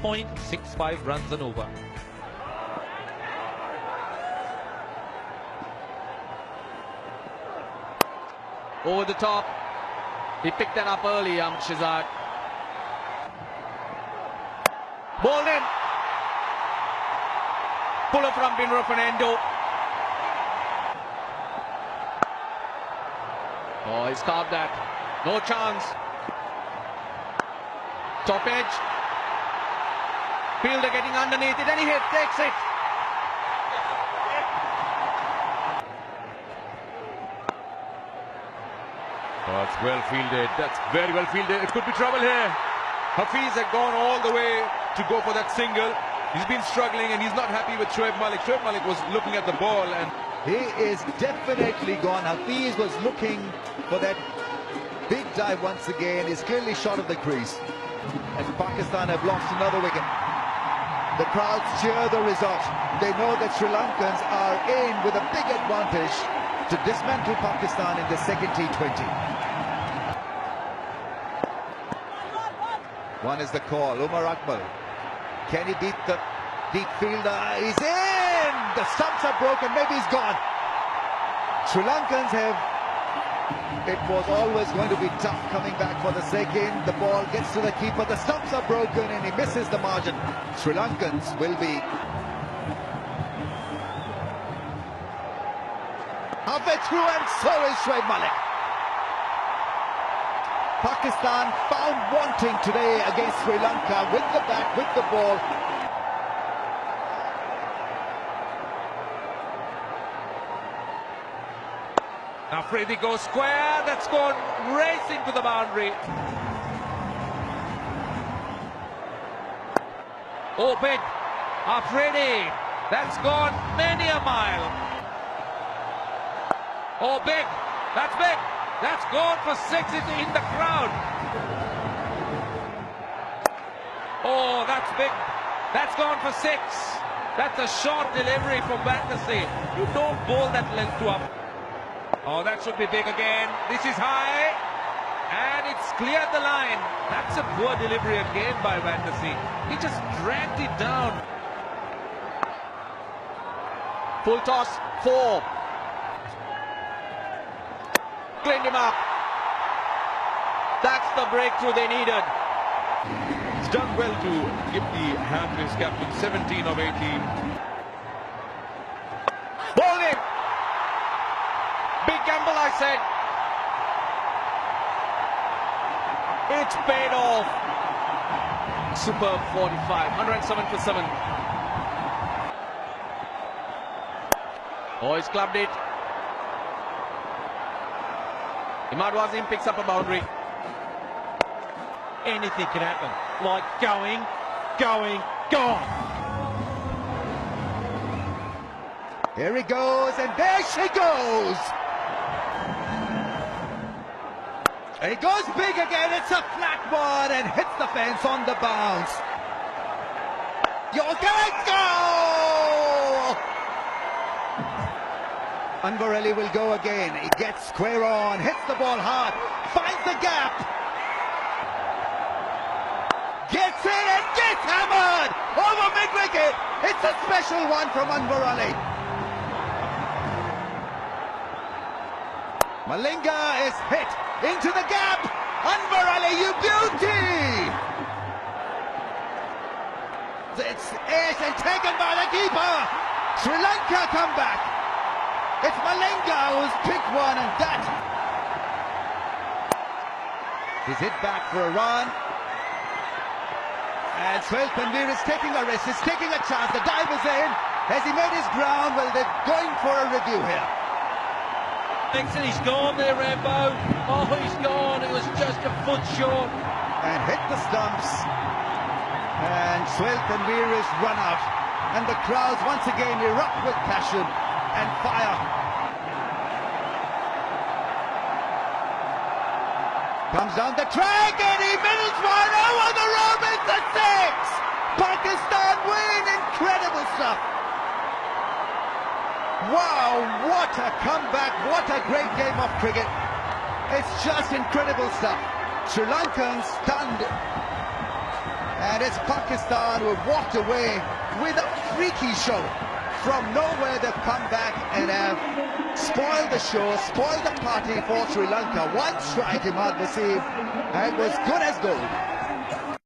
0.65 runs an over. Over the top. He picked that up early, Shazad. Bowled in. Puller from Binro Fernando. Oh, he's carved that. No chance. Top edge. Fielder getting underneath it and he takes it. Oh, that's well fielded. That's very well fielded. It could be trouble here. Hafiz had gone all the way to go for that single. He's been struggling and he's not happy with Shoaib Malik. Shoaib Malik was looking at the ball and he is definitely gone. Hafiz was looking for that big dive once again. He's clearly short of the crease. And Pakistan have lost another wicket. The crowds cheer the result. They know that Sri Lankans are in with a big advantage to dismantle Pakistan in the second T20. One is the call. Umar Akmal. Can he beat the deep fielder? He's in! The stumps are broken. Maybe he's gone. Sri Lankans have... It was always going to be tough coming back for the second. The ball gets to the keeper. The stumps are broken and he misses the margin. Sri Lankans will be halfway through and so is Shoaib Malik. Pakistan found wanting today against Sri Lanka with the bat, with the ball. Afridi goes square, that's gone racing to the boundary. Oh, big. Afridi, that's gone many a mile. Oh, big. That's big. That's gone for six in the crowd. Oh, that's big. That's gone for six. That's a short delivery from Battersea. You don't bowl that length to up. Oh, that should be big again. This is high. And it's cleared the line. That's a poor delivery again by Battersea. He just dragged it down. Full toss, 4. Cleaned him up. That's the breakthrough they needed. he's done well to give the hand to his captain. 17 of 18. Bowled in. Big gamble, I said. It's paid off. Superb 45. 107 for 7. Oh, he's clubbed it. Imad Wasim picks up a boundary. Anything can happen. Like going, gone. Here he goes, and there she goes. And he goes big again. It's a flat one and hits the fence on the bounce. You're gonna go! Anwar Ali will go again. He gets square on, hits the ball hard, finds the gap. Gets in and gets hammered over mid-wicket. It's a special one from Anwar Ali. Malinga is hit into the gap. Anwar Ali, you beauty! It's ace and taken by the keeper. Sri Lanka come back. It's Malinga who's picked one, and that is hit back for a run. And Suhail Tanvir is taking a risk, he's taking a chance. The dive is in. Has he made his ground? Well, they're going for a review here. Nixon, he's gone there, Rambo. Oh, he's gone. It was just a foot short. And hit the stumps. And Suhail Tanvir is run out. And the crowds once again erupt with passion and fire. Comes down the track and he middles one over the rope. It's a 6. Pakistan win. Incredible stuff. Wow, what a comeback. What a great game of cricket. It's just incredible stuff. Sri Lankans stunned And it's Pakistan who have walked away with a freaky show. From nowhere they've come back and have spoiled the show, spoiled the party for Sri Lanka. One strike, Imad Wasim, and was good as gold.